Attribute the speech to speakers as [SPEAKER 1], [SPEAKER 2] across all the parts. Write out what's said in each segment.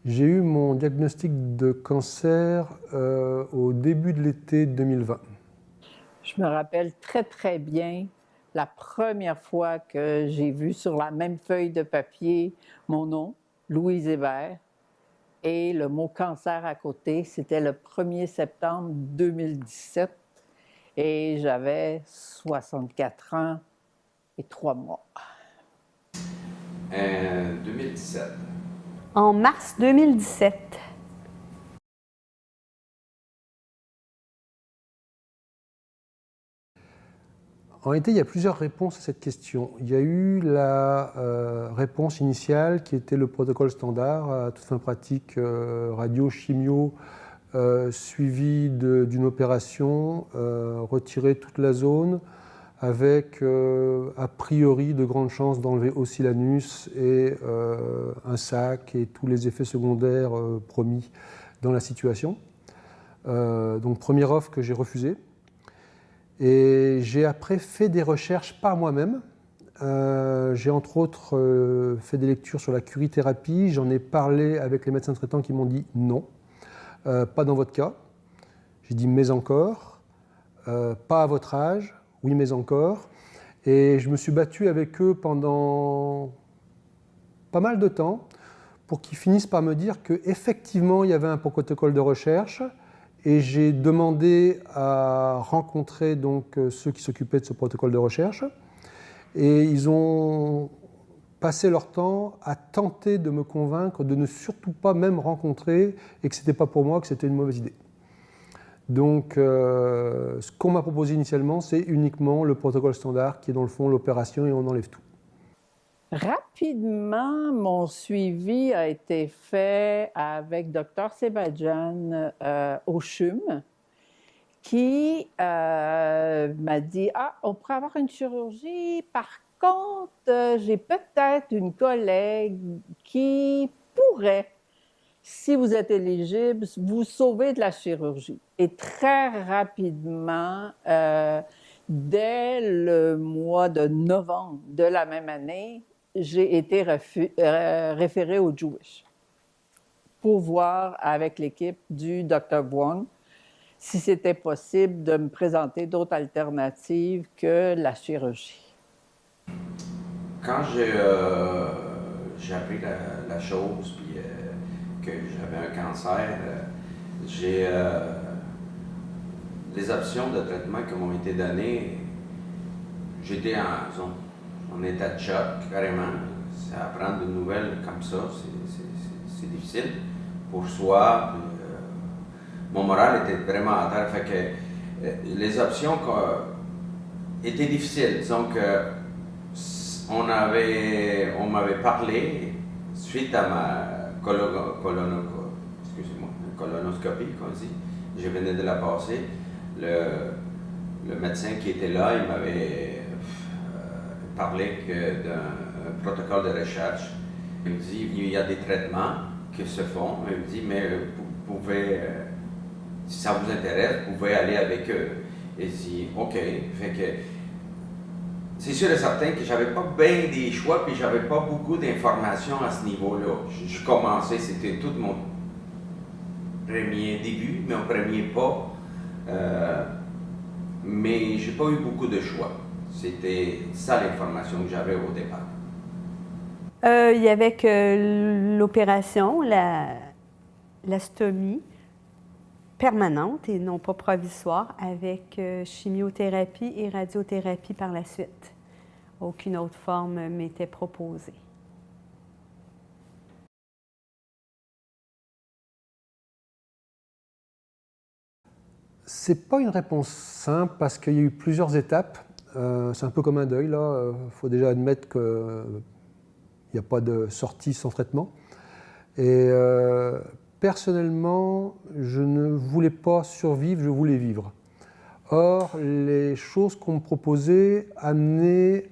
[SPEAKER 1] J'ai eu mon diagnostic de cancer au début de l'été 2020.
[SPEAKER 2] Je me rappelle très, très bien la première fois que j'ai vu sur la même feuille de papier mon nom, Louise Hébert, et le mot cancer à côté. C'était le 1er septembre 2017 et j'avais 64 ans et 3 mois.
[SPEAKER 3] 2017.
[SPEAKER 4] En mars 2017.
[SPEAKER 1] En réalité, il y a plusieurs réponses à cette question. Il y a eu la réponse initiale qui était le protocole standard à toute fin pratique, radio, chimio, suivi d'une opération, retirer toute la zone avec a priori de grandes chances d'enlever aussi l'anus et un sac et tous les effets secondaires promis dans la situation. Donc première offre que j'ai refusée. Et j'ai après fait des recherches par moi-même. J'ai entre autres fait des lectures sur la curithérapie. J'en ai parlé avec les médecins traitants qui m'ont dit non, pas dans votre cas. J'ai dit mais encore, pas à votre âge, oui mais encore. Et je me suis battu avec eux pendant pas mal de temps pour qu'ils finissent par me dire qu'effectivement il y avait un protocole de recherche. Et j'ai demandé à rencontrer donc ceux qui s'occupaient de ce protocole de recherche. Et ils ont passé leur temps à tenter de me convaincre de ne surtout pas même rencontrer et que ce n'était pas pour moi, que c'était une mauvaise idée. Donc ce qu'on m'a proposé initialement, c'est uniquement le protocole standard qui est dans le fond l'opération et on enlève tout.
[SPEAKER 2] Rapidement, mon suivi a été fait avec Dr Sebadjan au CHUM, qui m'a dit « Ah, on pourrait avoir une chirurgie. Par contre, j'ai peut-être une collègue qui pourrait, si vous êtes éligible, vous sauver de la chirurgie. » Et très rapidement, dès le mois de novembre de la même année, j'ai été référée au Jewish pour voir avec l'équipe du Dr Wong si c'était possible de me présenter d'autres alternatives que la chirurgie.
[SPEAKER 3] Quand j'ai appris la chose, puis que j'avais un cancer, les options de traitement qui m'ont été données, j'étais en état de choc, carrément. Apprendre de nouvelles comme ça, c'est difficile pour soi. Mon moral était vraiment à terre. Fait que les options étaient difficiles. Donc, on m'avait parlé suite à ma colonoscopie, qu'on dit. Je venais de la passer. Le médecin qui était là, il m'avait parlé d'un protocole de recherche. Il me dit il y a des traitements qui se font. Il me dit mais vous pouvez, si ça vous intéresse, vous pouvez aller avec eux. Et je dis OK. Fait que c'est sûr et certain que j'avais pas bien des choix, puis j'avais pas beaucoup d'informations à ce niveau-là. Je commençais, c'était tout mon premier début, mon premier pas. Mais j'ai pas eu beaucoup de choix. C'était ça l'information que j'avais au départ.
[SPEAKER 4] Il y avait que l'opération, la stomie permanente et non pas provisoire, avec chimiothérapie et radiothérapie par la suite. Aucune autre forme m'était proposée.
[SPEAKER 1] C'est pas une réponse simple parce qu'il y a eu plusieurs étapes. C'est un peu comme un deuil, là. Il faut déjà admettre qu'il n'y a pas de sortie sans traitement. Et personnellement, je ne voulais pas survivre, je voulais vivre. Or, les choses qu'on me proposait amenaient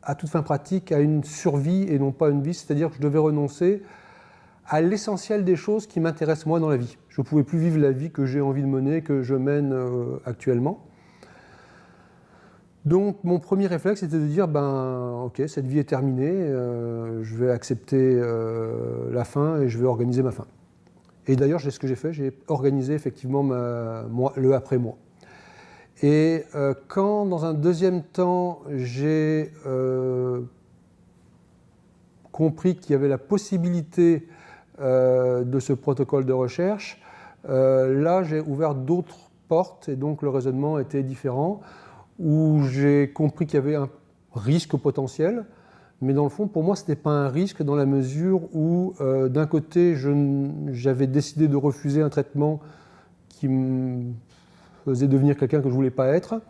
[SPEAKER 1] à toute fin pratique à une survie et non pas une vie, c'est-à-dire que je devais renoncer à l'essentiel des choses qui m'intéressent moi dans la vie. Je ne pouvais plus vivre la vie que j'ai envie de mener, que je mène actuellement. Donc mon premier réflexe était de dire, ok, cette vie est terminée, je vais accepter la fin et je vais organiser ma fin. Et d'ailleurs, c'est ce que j'ai fait, j'ai organisé effectivement le après-moi. Et quand, dans un deuxième temps, j'ai compris qu'il y avait la possibilité de ce protocole de recherche, là, j'ai ouvert d'autres portes et donc le raisonnement était différent, où j'ai compris qu'il y avait un risque potentiel, mais dans le fond, pour moi, ce n'était pas un risque dans la mesure où, d'un côté, j'avais décidé de refuser un traitement qui me faisait devenir quelqu'un que je ne voulais pas être,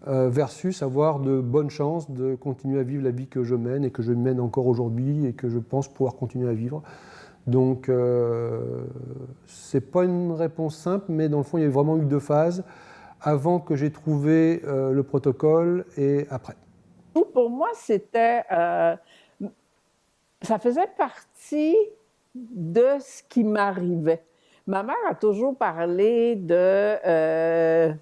[SPEAKER 1] versus avoir de bonnes chances de continuer à vivre la vie que je mène et que je mène encore aujourd'hui et que je pense pouvoir continuer à vivre. Donc, ce n'est pas une réponse simple, mais dans le fond, il y a vraiment eu 2 phases, avant que j'ai trouvé le protocole et après.
[SPEAKER 2] Pour moi, c'était... ça faisait partie de ce qui m'arrivait. Ma mère a toujours parlé de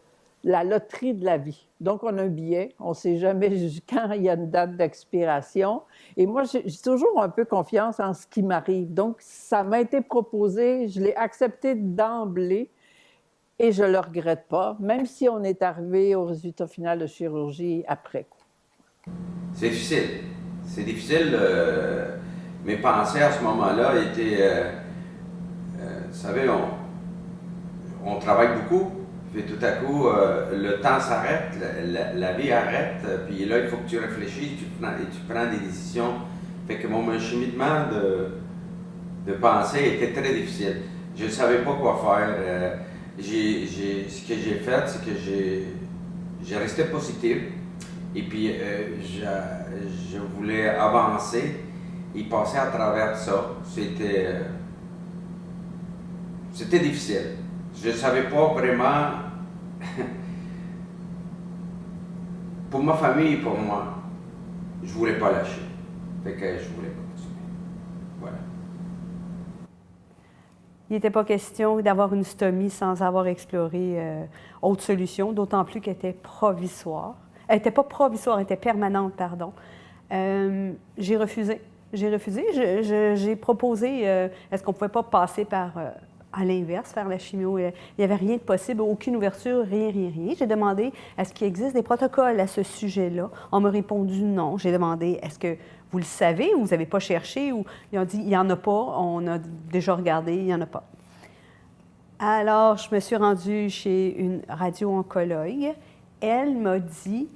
[SPEAKER 2] la loterie de la vie. Donc, on a un billet, on ne sait jamais quand il y a une date d'expiration. Et moi, j'ai toujours un peu confiance en ce qui m'arrive. Donc, ça m'a été proposé, je l'ai accepté d'emblée et je ne le regrette pas, même si on est arrivé au résultat final de chirurgie après coup.
[SPEAKER 3] C'est difficile. C'est difficile. Mes pensées à ce moment-là étaient... vous savez, on travaille beaucoup, puis tout à coup, le temps s'arrête, la vie arrête, puis là, il faut que tu réfléchisses et tu prends des décisions. Fait que mon cheminement de pensée était très difficile. Je ne savais pas quoi faire. Ce que j'ai fait, c'est que j'ai resté positif. Et puis, je voulais avancer et passer à travers ça. C'était difficile. Je ne savais pas vraiment, pour ma famille et pour moi, je ne voulais pas lâcher. Fait que je voulais continuer. Voilà.
[SPEAKER 4] Il n'était pas question d'avoir une stomie sans avoir exploré autre solution, d'autant plus qu'elle était provisoire. Elle n'était pas provisoire, elle était permanente, pardon. J'ai refusé. J'ai proposé, est-ce qu'on ne pouvait pas passer par, à l'inverse, faire la chimio? Il n'y avait rien de possible, aucune ouverture, rien. J'ai demandé, est-ce qu'il existe des protocoles à ce sujet-là? On m'a répondu non. J'ai demandé, est-ce que vous le savez ou vous n'avez pas cherché? Ou ils ont dit, il n'y en a pas, on a déjà regardé, il n'y en a pas. Alors, je me suis rendue chez une radio-oncologue. Elle m'a dit,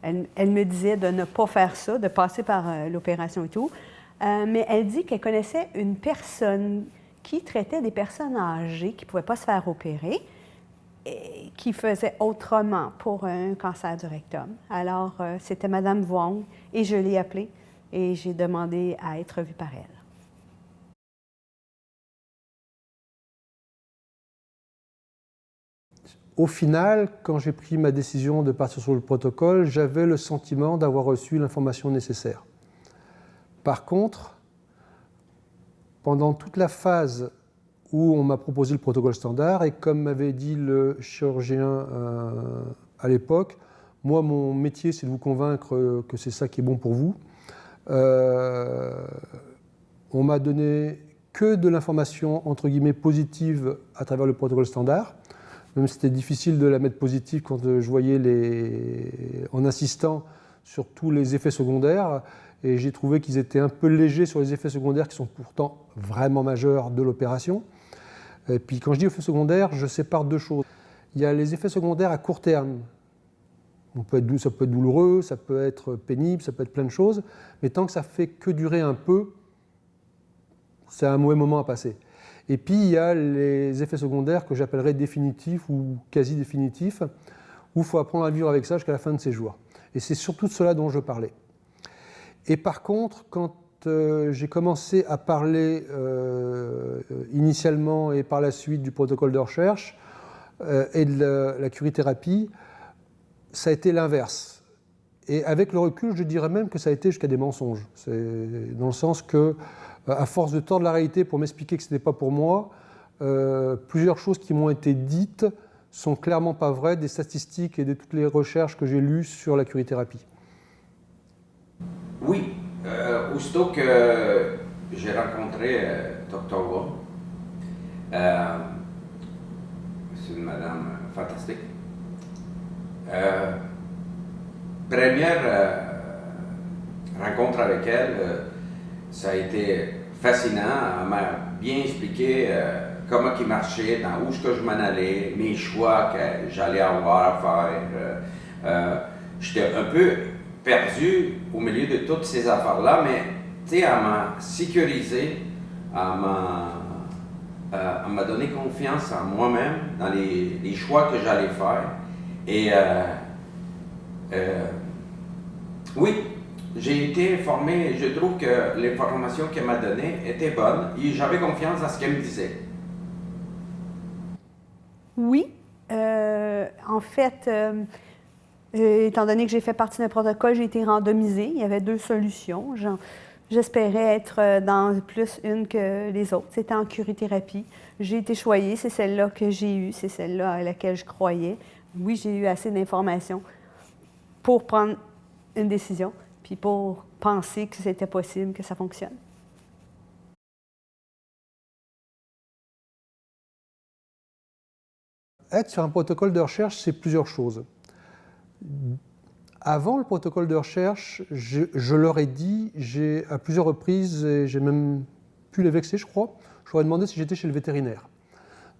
[SPEAKER 4] elle me disait de ne pas faire ça, de passer par l'opération et tout, mais elle dit qu'elle connaissait une personne qui traitait des personnes âgées qui ne pouvaient pas se faire opérer et qui faisait autrement pour un cancer du rectum. Alors, c'était Mme Wong et je l'ai appelée et j'ai demandé à être vue par elle.
[SPEAKER 1] Au final, quand j'ai pris ma décision de partir sur le protocole, j'avais le sentiment d'avoir reçu l'information nécessaire. Par contre, pendant toute la phase où on m'a proposé le protocole standard, et comme m'avait dit le chirurgien à l'époque, moi, mon métier, c'est de vous convaincre que c'est ça qui est bon pour vous. On m'a donné que de l'information, entre guillemets, positive à travers le protocole standard. Même si c'était difficile de la mettre positive quand je voyais en insistant sur tous les effets secondaires. Et j'ai trouvé qu'ils étaient un peu légers sur les effets secondaires qui sont pourtant vraiment majeurs de l'opération. Et puis quand je dis effets secondaires, je sépare 2 choses. Il y a les effets secondaires à court terme. Ça peut être douloureux, ça peut être pénible, ça peut être plein de choses. Mais tant que ça fait que durer un peu, c'est un mauvais moment à passer. Et puis, il y a les effets secondaires que j'appellerais définitifs ou quasi définitifs, où il faut apprendre à vivre avec ça jusqu'à la fin de ses jours. Et c'est surtout de cela dont je parlais. Et par contre, quand j'ai commencé à parler initialement et par la suite du protocole de recherche et de la curithérapie, ça a été l'inverse. Et avec le recul, je dirais même que ça a été jusqu'à des mensonges. C'est dans le sens que, à force de tordre la réalité pour m'expliquer que ce n'était pas pour moi, plusieurs choses qui m'ont été dites sont clairement pas vraies des statistiques et de toutes les recherches que j'ai lues sur la curithérapie.
[SPEAKER 3] Oui, aussitôt que j'ai rencontré Dr. Wong, c'est une madame fantastique. Première rencontre avec elle, ça a été fascinant. Elle m'a bien expliqué comment il marchait, dans où est-ce que je m'en allais, mes choix que j'allais avoir à faire. J'étais un peu perdu au milieu de toutes ces affaires-là, mais tu sais, elle m'a sécurisé, elle m'a donné confiance en moi-même, dans les choix que j'allais faire. Et oui, j'ai été informé, je trouve que l'information qu'elle m'a donnée était bonne et j'avais confiance dans ce qu'elle me disait.
[SPEAKER 4] Oui. En fait, étant donné que j'ai fait partie d'un protocole, j'ai été randomisée. Il y avait 2 solutions. J'espérais être dans plus une que les autres. C'était en curithérapie. J'ai été choyée. C'est celle-là que j'ai eue. C'est celle-là à laquelle je croyais. Oui, j'ai eu assez d'informations pour prendre une décision, puis pour penser que c'était possible que ça fonctionne.
[SPEAKER 1] Être sur un protocole de recherche, c'est plusieurs choses. Avant le protocole de recherche, je leur ai dit, à plusieurs reprises, et j'ai même pu les vexer, je crois, je leur ai demandé si j'étais chez le vétérinaire.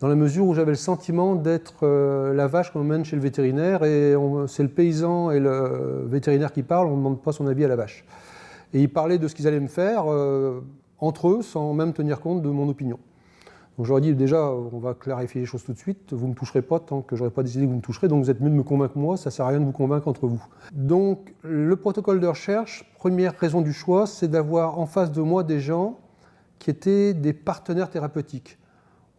[SPEAKER 1] Dans la mesure où j'avais le sentiment d'être la vache qu'on emmène chez le vétérinaire, et c'est le paysan et le vétérinaire qui parlent, on ne demande pas son avis à la vache. Et ils parlaient de ce qu'ils allaient me faire entre eux, sans même tenir compte de mon opinion. Donc j'aurais dit déjà, on va clarifier les choses tout de suite, vous ne me toucherez pas tant que je n'aurai pas décidé que vous me toucherez, donc vous êtes mieux de me convaincre moi, ça ne sert à rien de vous convaincre entre vous. Donc le protocole de recherche, première raison du choix, c'est d'avoir en face de moi des gens qui étaient des partenaires thérapeutiques.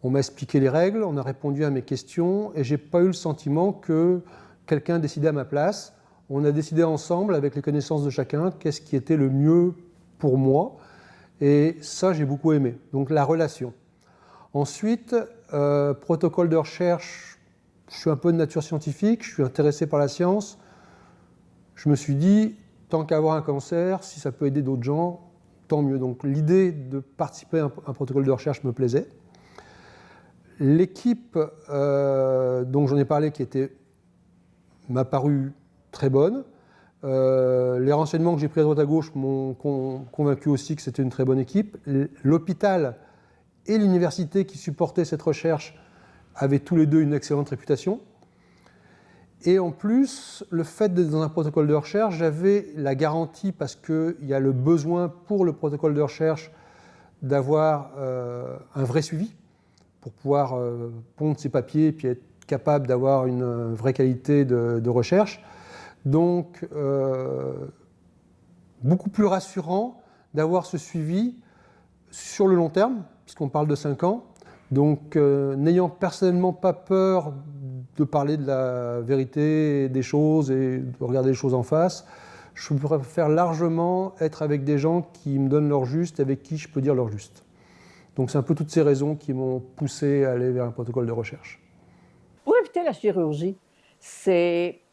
[SPEAKER 1] On m'a expliqué les règles, on a répondu à mes questions, et je n'ai pas eu le sentiment que quelqu'un décidait à ma place. On a décidé ensemble, avec les connaissances de chacun, qu'est-ce qui était le mieux pour moi, et ça j'ai beaucoup aimé, donc la relation. Ensuite, protocole de recherche, je suis un peu de nature scientifique, je suis intéressé par la science. Je me suis dit, tant qu'avoir un cancer, si ça peut aider d'autres gens, tant mieux. Donc l'idée de participer à un protocole de recherche me plaisait. L'équipe dont j'en ai parlé, m'a paru très bonne. Les renseignements que j'ai pris à droite à gauche m'ont convaincu aussi que c'était une très bonne équipe. L'hôpital et l'université qui supportait cette recherche avaient tous les deux une excellente réputation. Et en plus, le fait d'être dans un protocole de recherche, j'avais la garantie, parce qu'il y a le besoin pour le protocole de recherche d'avoir un vrai suivi pour pouvoir pondre ses papiers et puis être capable d'avoir une vraie qualité de recherche. Donc, beaucoup plus rassurant d'avoir ce suivi sur le long terme, puisqu'on parle de 5 ans. Donc, n'ayant personnellement pas peur de parler de la vérité des choses et de regarder les choses en face, je préfère largement être avec des gens qui me donnent leur juste, avec qui je peux dire leur juste. Donc, c'est un peu toutes ces raisons qui m'ont poussé à aller vers un protocole de recherche.
[SPEAKER 2] Pour éviter la chirurgie,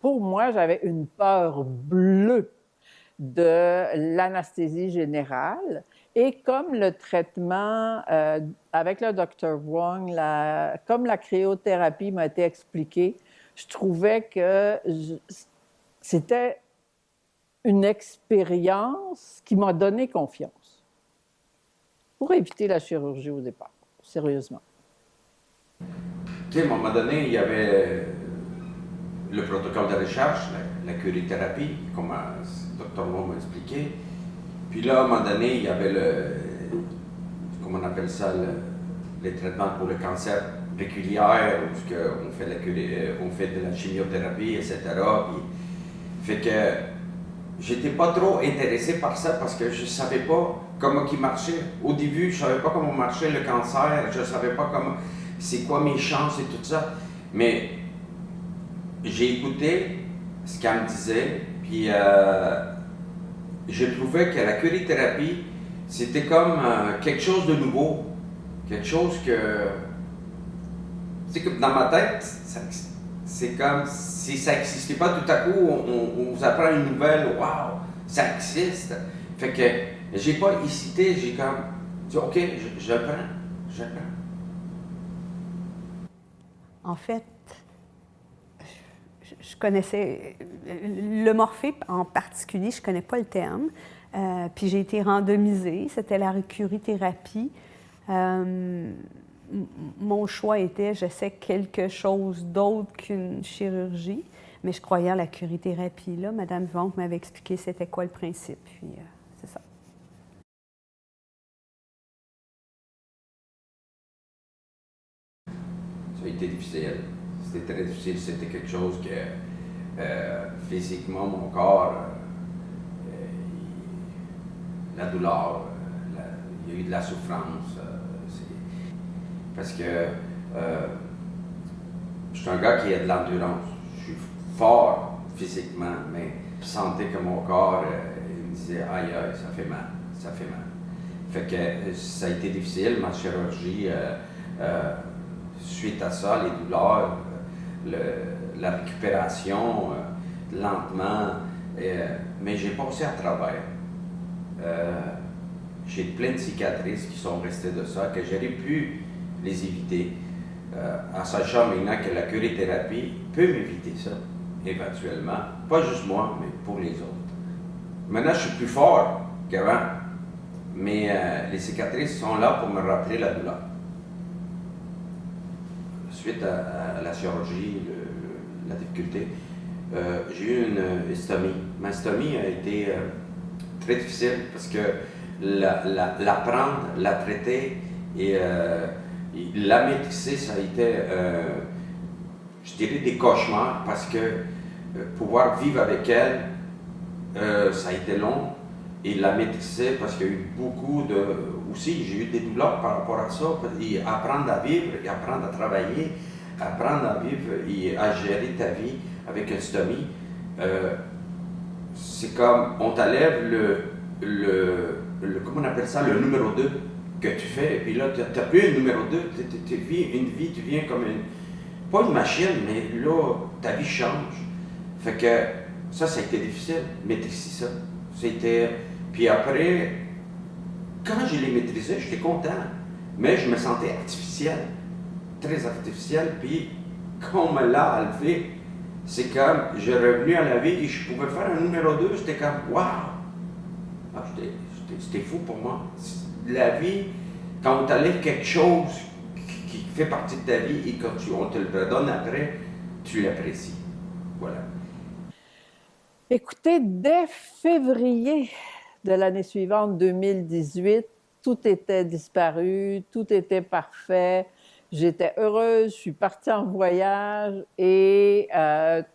[SPEAKER 2] pour moi, j'avais une peur bleue de l'anesthésie générale. Et comme le traitement avec le Dr. Wong, comme la cryothérapie m'a été expliquée, je trouvais que c'était une expérience qui m'a donné confiance pour éviter la chirurgie au départ, sérieusement.
[SPEAKER 3] Tu sais, à un moment donné, il y avait le protocole de recherche, la curithérapie, comme le Dr. Wong m'a expliqué. Puis là, à un moment donné, il y avait comment on appelle ça, les traitements pour le cancer péculaire, où on fait de la chimiothérapie, etc. Puis, fait que j'étais pas trop intéressé par ça parce que je savais pas comment il marchait. Au début, je savais pas comment marchait le cancer, je savais pas c'est quoi mes chances et tout ça. Mais j'ai écouté ce qu'elle me disait, puis je trouvais que la curithérapie, c'était comme quelque chose de nouveau. Quelque chose que... Tu sais, que dans ma tête, c'est comme si ça n'existait pas, tout à coup, on vous apprend une nouvelle, waouh, ça existe. Fait que j'ai pas hésité, j'ai comme dit, OK, je prends.
[SPEAKER 4] En fait, je connaissais le morphée en particulier, je ne connais pas le terme. Puis j'ai été randomisée, c'était la curithérapie. Mon choix était, j'essaie quelque chose d'autre qu'une chirurgie, mais je croyais à la curithérapie. Là, Mme Vivante m'avait expliqué c'était quoi le principe, puis c'est ça.
[SPEAKER 3] Ça a été difficile. C'était très difficile. C'était quelque chose que physiquement, mon corps, la douleur, il y a eu de la souffrance. Parce que je suis un gars qui a de l'endurance. Je suis fort physiquement, mais je sentais que mon corps, il me disait aïe aïe, ça fait mal, ça fait mal. Fait que ça a été difficile, ma chirurgie. Suite à ça, les douleurs, la récupération, lentement, mais j'ai passé à travers. J'ai plein de cicatrices qui sont restées de ça, que j'aurais pu les éviter, en sachant maintenant que la curithérapie peut m'éviter ça, éventuellement. Pas juste moi, mais pour les autres. Maintenant, je suis plus fort qu'avant, mais les cicatrices sont là pour me rappeler la douleur. Suite à la chirurgie, la difficulté, j'ai eu une stomie. Ma stomie a été très difficile parce que la prendre, la traiter et la maîtriser, ça a été, je dirais, des cauchemars parce que pouvoir vivre avec elle, ça a été long. Et la maîtriser parce qu'il y a eu beaucoup de... Aussi, j'ai eu des douleurs par rapport à ça. Et apprendre à vivre, et apprendre à travailler, apprendre à vivre et à gérer ta vie avec une stomie, c'est comme on t'enlève comment on appelle ça, le numéro 2 que tu fais. Et puis là, tu n'as plus un numéro 2, tu vis une vie, tu viens comme pas une machine, mais là, ta vie change. Fait que ça a été difficile, maîtriser ça. C'était... Puis après, quand je l'ai maîtrisé, j'étais content, mais je me sentais artificiel, très artificiel. Puis quand on me l'a enlevé, c'est comme, j'ai revenu à la vie et je pouvais faire un numéro 2, c'était comme, waouh! Ah, c'était fou pour moi. La vie, quand on t'enlève quelque chose qui fait partie de ta vie et quand on te le redonne après, tu l'apprécies. Voilà.
[SPEAKER 2] Écoutez, dès février de l'année suivante, 2018, tout était disparu, tout était parfait. J'étais heureuse, je suis partie en voyage et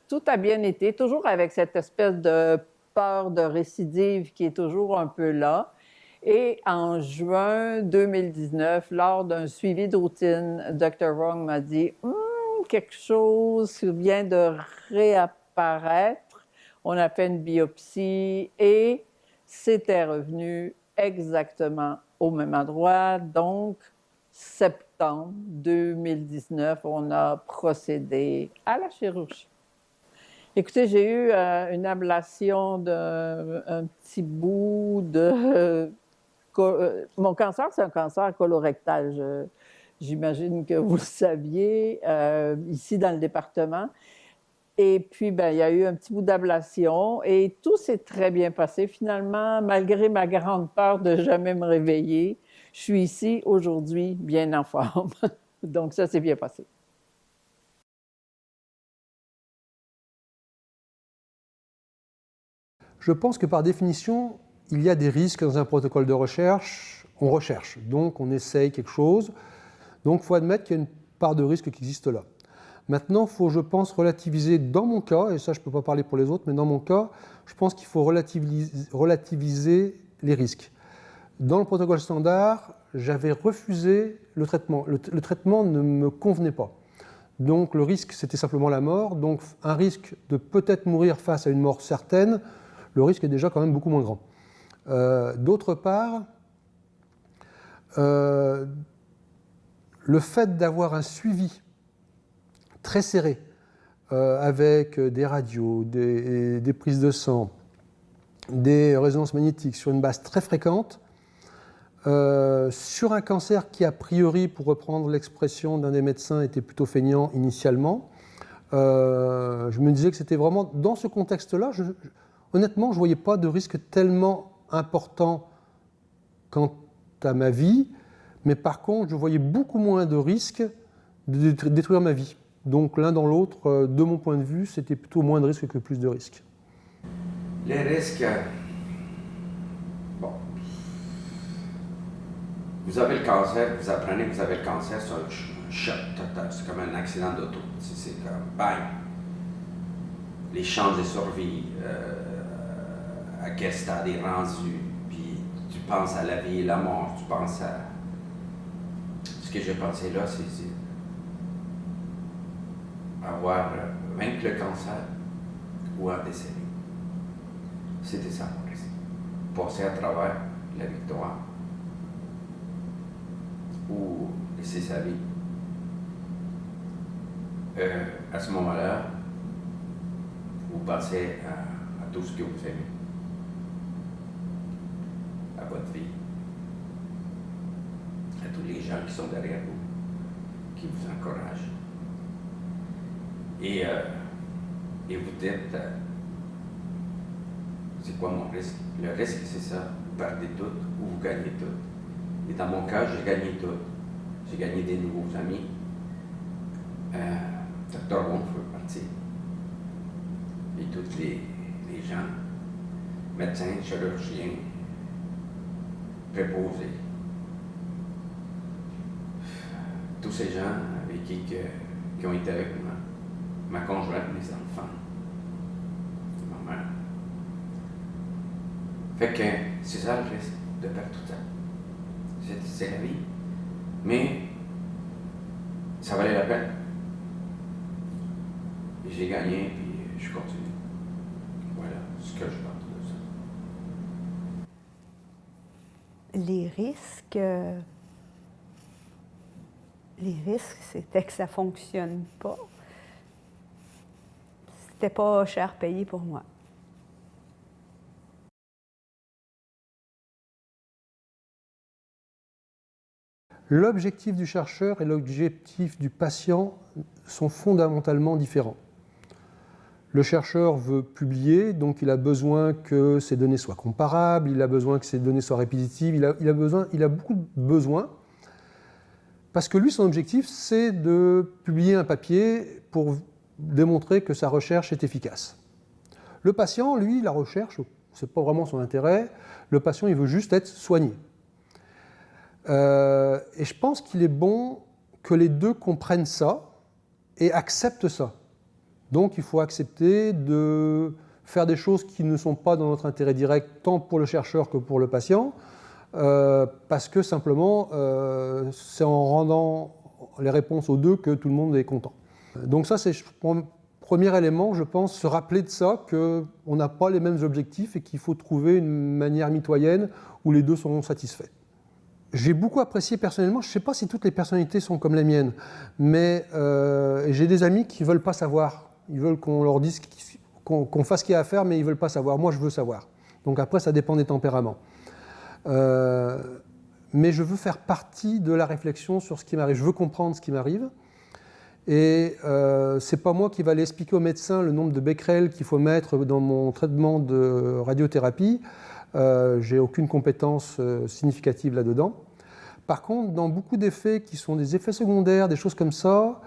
[SPEAKER 2] tout a bien été, toujours avec cette espèce de peur de récidive qui est toujours un peu là. Et en juin 2019, lors d'un suivi de routine, Dr. Wrong m'a dit quelque chose vient de réapparaître. On a fait une biopsie et c'était revenu exactement au même endroit. Donc, septembre 2019, on a procédé à la chirurgie. Écoutez, j'ai eu une ablation d'un petit bout de... mon cancer, c'est un cancer colorectal. J'imagine que vous le saviez, ici dans le département. Et puis, ben, il y a eu un petit bout d'ablation et tout s'est très bien passé. Finalement, malgré ma grande peur de jamais me réveiller, je suis ici aujourd'hui bien en forme. Donc, ça s'est bien passé.
[SPEAKER 1] Je pense que par définition, il y a des risques dans un protocole de recherche. On recherche, donc on essaye quelque chose. Donc il faut admettre qu'il y a une part de risque qui existe là. Maintenant, il faut, je pense, relativiser, dans mon cas, et ça je ne peux pas parler pour les autres, mais dans mon cas, je pense qu'il faut relativiser les risques. Dans le protocole standard, j'avais refusé le traitement. Le traitement ne me convenait pas. Donc le risque, c'était simplement la mort. Donc un risque de peut-être mourir face à une mort certaine, le risque est déjà quand même beaucoup moins grand. D'autre part, le fait d'avoir un suivi très serré avec des radios, des prises de sang, des résonances magnétiques sur une base très fréquente, sur un cancer qui, a priori, pour reprendre l'expression d'un des médecins, était plutôt feignant initialement, je me disais que c'était vraiment dans ce contexte-là. Honnêtement, je ne voyais pas de risque tellement important quant à ma vie, mais par contre, je voyais beaucoup moins de risques de détruire ma vie. Donc l'un dans l'autre, de mon point de vue, c'était plutôt moins de risques que plus de risques.
[SPEAKER 3] Les risques, bon, vous avez le cancer, vous apprenez que vous avez le cancer, c'est un choc total, c'est comme un accident d'auto, c'est comme bang, les chances de survie, à quel stade est rendu, puis tu penses à la vie et la mort, tu penses à... Ce que j'ai pensé là, c'est avoir vaincre le cancer ou en décéder. C'était ça mon risque. Passer à travers la victoire ou laisser sa vie. À ce moment-là, vous pensez à tout ce que vous aimez, à votre vie, à tous les gens qui sont derrière vous, qui vous encouragent. Et vous dites, c'est quoi mon risque? Le risque, c'est ça, vous perdez tout ou vous gagnez tout. Et dans mon cas, j'ai gagné tout. J'ai gagné des nouveaux amis. Dr. Wong fait partie. Et tous les gens, médecins, chirurgiens, préposés. Tous ces gens avec qui ont été avec moi. Ma conjointe, mes enfants, ma mère. Fait que c'est ça le risque de perdre tout ça. C'est la vie. Mais ça valait la peine. Et j'ai gagné, puis je continue. Voilà ce que je pense de ça.
[SPEAKER 4] Les risques, c'était que ça ne fonctionne pas. C'était pas cher payé pour moi.
[SPEAKER 1] L'objectif du chercheur et l'objectif du patient sont fondamentalement différents. Le chercheur veut publier, donc il a besoin que ses données soient comparables, il a besoin que ses données soient répétitives, il a beaucoup de besoins, parce que lui, son objectif, c'est de publier un papier pour démontrer que sa recherche est efficace. Le patient, lui, la recherche, ce n'est pas vraiment son intérêt. Le patient, il veut juste être soigné. Et je pense qu'il est bon que les deux comprennent ça et acceptent ça. Donc, il faut accepter de faire des choses qui ne sont pas dans notre intérêt direct, tant pour le chercheur que pour le patient, parce que simplement, c'est en rendant les réponses aux deux que tout le monde est content. Donc ça, c'est le premier élément, je pense, se rappeler de ça, qu'on n'a pas les mêmes objectifs et qu'il faut trouver une manière mitoyenne où les deux seront satisfaits. J'ai beaucoup apprécié personnellement, je ne sais pas si toutes les personnalités sont comme la mienne, mais j'ai des amis qui ne veulent pas savoir. Ils veulent qu'on leur dise, qu'on fasse ce qu'il y a à faire, mais ils ne veulent pas savoir. Moi, je veux savoir. Donc après, ça dépend des tempéraments. Mais je veux faire partie de la réflexion sur ce qui m'arrive. Je veux comprendre ce qui m'arrive. Et ce n'est pas moi qui va aller expliquer au médecin le nombre de becquerels qu'il faut mettre dans mon traitement de radiothérapie. J'ai aucune compétence significative là-dedans. Par contre, dans beaucoup d'effets qui sont des effets secondaires, des choses comme ça,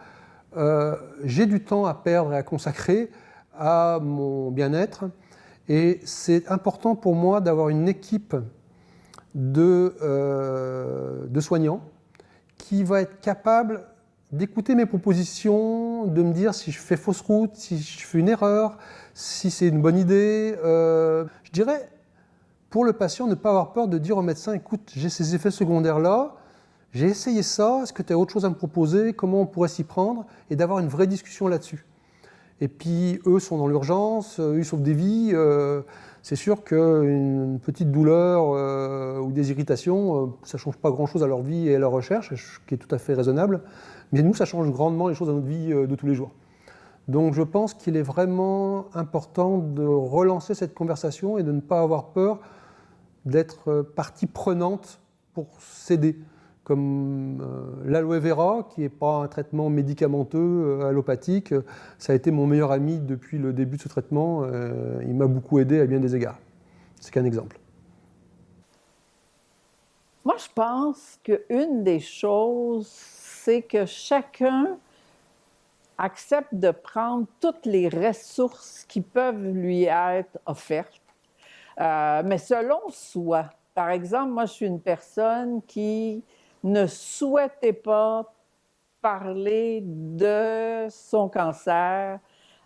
[SPEAKER 1] j'ai du temps à perdre et à consacrer à mon bien-être. Et c'est important pour moi d'avoir une équipe de soignants qui va être capable d'écouter mes propositions, de me dire si je fais fausse route, si je fais une erreur, si c'est une bonne idée. Je dirais, pour le patient, ne pas avoir peur de dire au médecin, écoute, j'ai ces effets secondaires-là, j'ai essayé ça, est-ce que tu as autre chose à me proposer, comment on pourrait s'y prendre, et d'avoir une vraie discussion là-dessus. Et puis, eux sont dans l'urgence, ils sauvent des vies. C'est sûr qu'une petite douleur ou des irritations, ça ne change pas grand-chose à leur vie et à leur recherche, ce qui est tout à fait raisonnable. Mais nous, ça change grandement les choses dans notre vie de tous les jours. Donc je pense qu'il est vraiment important de relancer cette conversation et de ne pas avoir peur d'être partie prenante pour s'aider. Comme l'aloe vera, qui n'est pas un traitement médicamenteux allopathique, ça a été mon meilleur ami depuis le début de ce traitement. Il m'a beaucoup aidé à bien des égards. C'est qu'un exemple.
[SPEAKER 2] Moi, je pense qu'une des choses, c'est que chacun accepte de prendre toutes les ressources qui peuvent lui être offertes, mais selon soi. Par exemple, moi, je suis une personne qui ne souhaitait pas parler de son cancer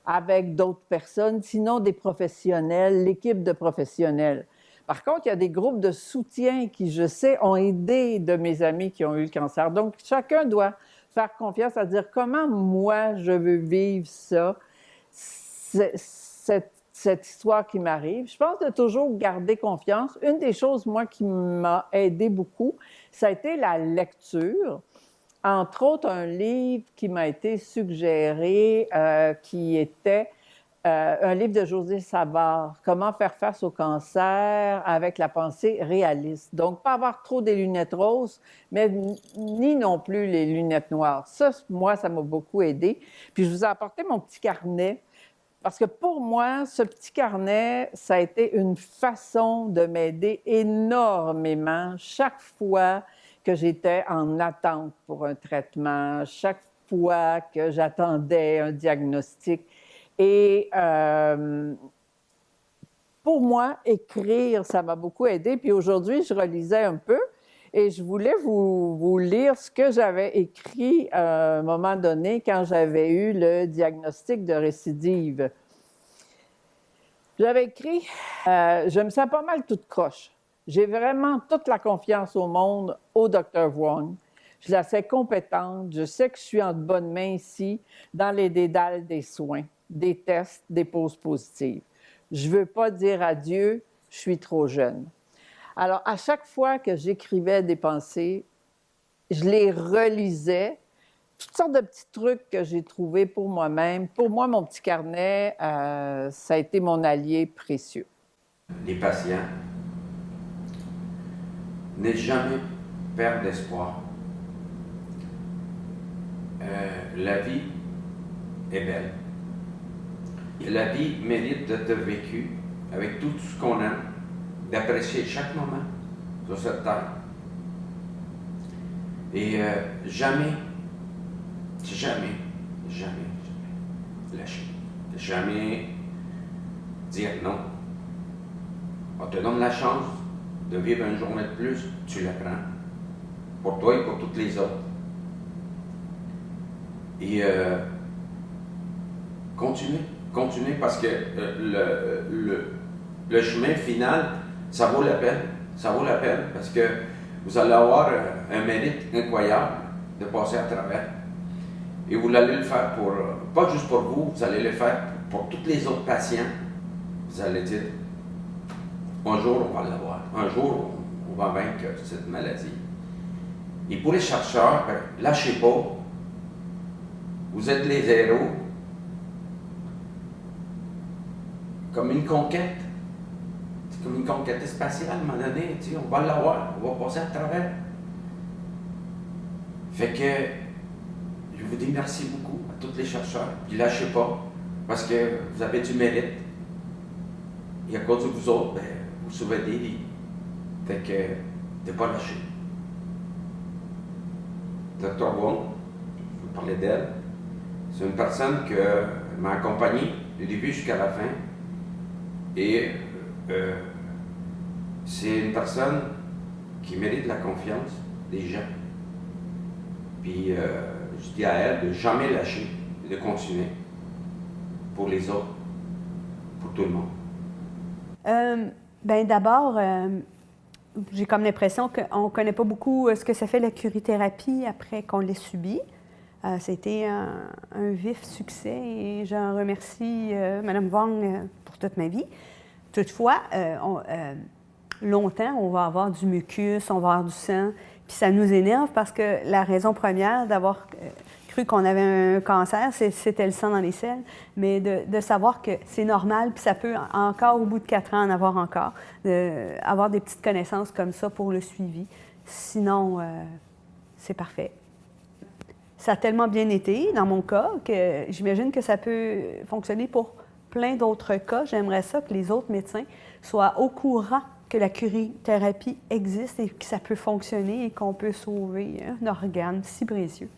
[SPEAKER 2] avec d'autres personnes, sinon des professionnels, l'équipe de professionnels. Par contre, il y a des groupes de soutien qui, je sais, ont aidé de mes amis qui ont eu le cancer. Donc, chacun doit faire confiance à dire comment moi je veux vivre ça, cette histoire qui m'arrive. Je pense de toujours garder confiance. Une des choses, moi, qui m'a aidé beaucoup, ça a été la lecture. Entre autres, un livre qui m'a été suggéré, qui était un livre de José Savard, Comment faire face au cancer avec la pensée réaliste. Donc, pas avoir trop des lunettes roses, mais ni non plus les lunettes noires. Ça, moi, ça m'a beaucoup aidé. Puis, je vous ai apporté mon petit carnet, parce que pour moi, ce petit carnet, ça a été une façon de m'aider énormément chaque fois que j'étais en attente pour un traitement, chaque fois que j'attendais un diagnostic. Et pour moi, écrire, ça m'a beaucoup aidé. Puis aujourd'hui, je relisais un peu et je voulais vous lire ce que j'avais écrit à un moment donné quand j'avais eu le diagnostic de récidive. J'avais écrit je me sens pas mal toute croche. J'ai vraiment toute la confiance au monde au Dr. Wong. Je la sais compétente. Je sais que je suis en bonne main ici dans les dédales des soins, des tests, des pauses positives. Je ne veux pas dire adieu, je suis trop jeune. Alors, à chaque fois que j'écrivais des pensées, je les relisais, toutes sortes de petits trucs que j'ai trouvés pour moi-même. Pour moi, mon petit carnet, ça a été mon allié précieux.
[SPEAKER 3] Les patients, ne jamais perdre d'espoir. La vie est belle. La vie mérite d'être vécue avec tout ce qu'on aime, d'apprécier chaque moment sur cette terre. Et jamais lâcher. Jamais dire non. On te donne la chance de vivre une journée de plus, tu la prends. Pour toi et pour toutes les autres. Et continuez parce que le chemin final, ça vaut la peine. Ça vaut la peine parce que vous allez avoir un mérite incroyable de passer à travers. Et vous allez le faire pas juste pour vous, vous allez le faire pour tous les autres patients. Vous allez dire, un jour on va l'avoir, un jour on va vaincre cette maladie. Et pour les chercheurs, lâchez pas. Vous êtes les héros. Comme une conquête. C'est comme une conquête spatiale, à un moment donné. On va l'avoir, on va passer à travers. Fait que je vous dis merci beaucoup à tous les chercheurs. Puis lâchez pas, parce que vous avez du mérite. Et à cause de vous autres, vous sauvez des vies. Fait que ne pas lâcher. Dr. Wong, je vous parlais d'elle. C'est une personne qui m'a accompagné du début jusqu'à la fin. Et c'est une personne qui mérite la confiance des gens. Puis je dis à elle de ne jamais lâcher, de continuer pour les autres, pour tout le monde.
[SPEAKER 4] D'abord, j'ai comme l'impression qu'on ne connaît pas beaucoup ce que ça fait la curithérapie après qu'on l'ait subie. C'était un vif succès et j'en remercie Mme Wong pour toute ma vie. Toutefois, longtemps, on va avoir du mucus, on va avoir du sang, puis ça nous énerve parce que la raison première d'avoir cru qu'on avait un cancer, c'était le sang dans les selles, mais de savoir que c'est normal, puis ça peut encore, au bout de 4 ans, en avoir encore, avoir des petites connaissances comme ça pour le suivi. Sinon, c'est parfait. Ça a tellement bien été, dans mon cas, que j'imagine que ça peut fonctionner pour plein d'autres cas. J'aimerais ça que les autres médecins soient au courant que la curithérapie existe et que ça peut fonctionner et qu'on peut sauver un organe si précieux.